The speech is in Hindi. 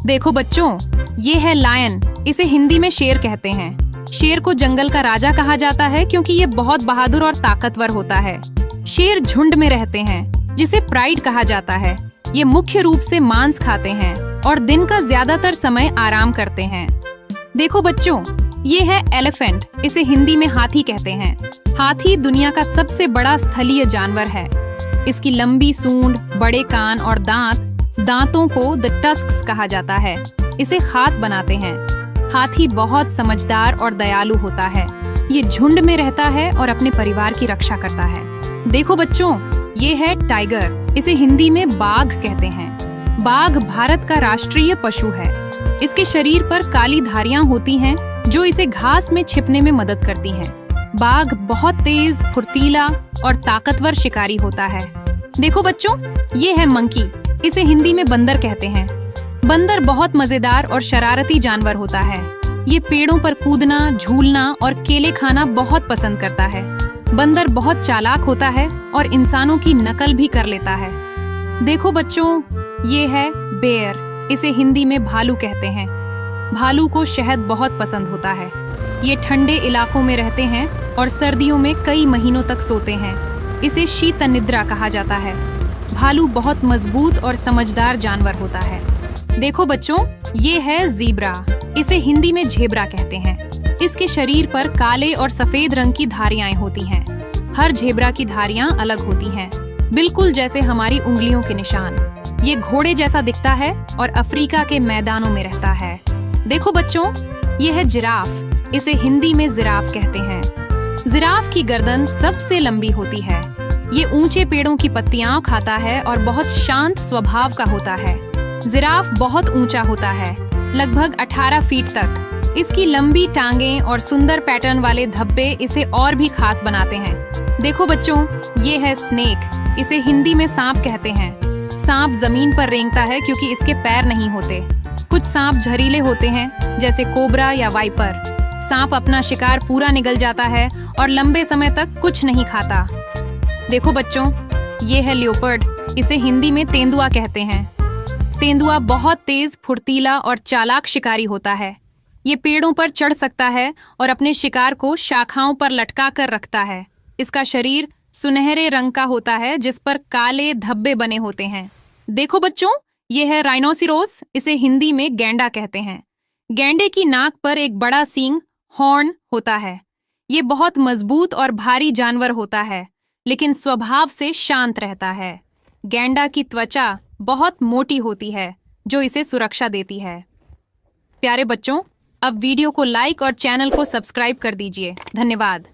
देखो बच्चों, ये है लायन। इसे हिंदी में शेर कहते हैं। शेर को जंगल का राजा कहा जाता है क्योंकि ये बहुत बहादुर और ताकतवर होता है। शेर झुंड में रहते हैं, जिसे प्राइड कहा जाता है। ये मुख्य रूप से मांस खाते हैं और दिन का ज्यादातर समय आराम करते हैं। देखो बच्चों, ये है एलिफेंट। इसे हिंदी में हाथी कहते हैं। हाथी दुनिया का सबसे बड़ा स्थलीय जानवर है। इसकी लंबी सूंड, बड़े कान और दांतों को द टस्क्स कहा जाता है। इसे खास बनाते हैं। हाथी बहुत समझदार और दयालु होता है। ये झुंड में रहता है और अपने परिवार की रक्षा करता है। देखो बच्चों, ये है टाइगर। इसे हिंदी में बाघ कहते हैं। बाघ भारत का राष्ट्रीय पशु है। इसके शरीर पर काली धारियां होती हैं जो इसे घास में छिपने में मदद करती हैं। बाघ बहुत तेज, फुर्तीला और ताकतवर शिकारी होता है। देखो बच्चों, ये है मंकी। इसे हिंदी में बंदर कहते हैं। बंदर बहुत मजेदार और शरारती जानवर होता है। ये पेड़ों पर कूदना, झूलना और केले खाना बहुत पसंद करता है। बंदर बहुत चालाक होता है और इंसानों की नकल भी कर लेता है। देखो बच्चों, ये है बेयर। इसे हिंदी में भालू कहते हैं। भालू को शहद बहुत पसंद होता है। ये ठंडे इलाकों में रहते हैं और सर्दियों में कई महीनों तक सोते हैं। इसे शीत निद्रा कहा जाता है। भालू बहुत मजबूत और समझदार जानवर होता है। देखो बच्चों, ये है ज़ीब्रा। इसे हिंदी में झेब्रा कहते हैं। इसके शरीर पर काले और सफेद रंग की धारियां होती हैं। हर झेब्रा की धारियां अलग होती हैं, बिल्कुल जैसे हमारी उंगलियों के निशान। ये घोड़े जैसा दिखता है और अफ्रीका के मैदानों में रहता है। देखो बच्चों, ये है जिराफ। इसे हिंदी में जिराफ कहते हैं। जिराफ की गर्दन सबसे लंबी होती है। ये ऊंचे पेड़ों की पत्तियां खाता है और बहुत शांत स्वभाव का होता है। जिराफ बहुत ऊंचा होता है, लगभग 18 फीट तक। इसकी लंबी टांगें और सुंदर पैटर्न वाले धब्बे इसे और भी खास बनाते हैं। देखो बच्चों, ये है स्नेक। इसे हिंदी में सांप कहते हैं। सांप जमीन पर रेंगता है क्योंकि इसके पैर नहीं होते। कुछ सांप जहरीले होते हैं, जैसे कोबरा या वाइपर। सांप अपना शिकार पूरा निगल जाता है और लंबे समय तक कुछ नहीं खाता। देखो बच्चों, ये है लियोपर्ड। इसे हिंदी में तेंदुआ कहते हैं। तेंदुआ बहुत तेज, फुर्तीला और चालाक शिकारी होता है। ये पेड़ों पर चढ़ सकता है और अपने शिकार को शाखाओं पर लटका कर रखता है। इसका शरीर सुनहरे रंग का होता है, जिस पर काले धब्बे बने होते हैं। देखो बच्चों, ये है राइनोसिरोस। इसे हिंदी में गैंडा कहते हैं। गैंडे की नाक पर एक बड़ा सींग, हॉर्न होता है। ये बहुत मजबूत और भारी जानवर होता है, लेकिन स्वभाव से शांत रहता है। गैंडा की त्वचा बहुत मोटी होती है, जो इसे सुरक्षा देती है। प्यारे बच्चों, अब वीडियो को लाइक और चैनल को सब्सक्राइब कर दीजिए। धन्यवाद।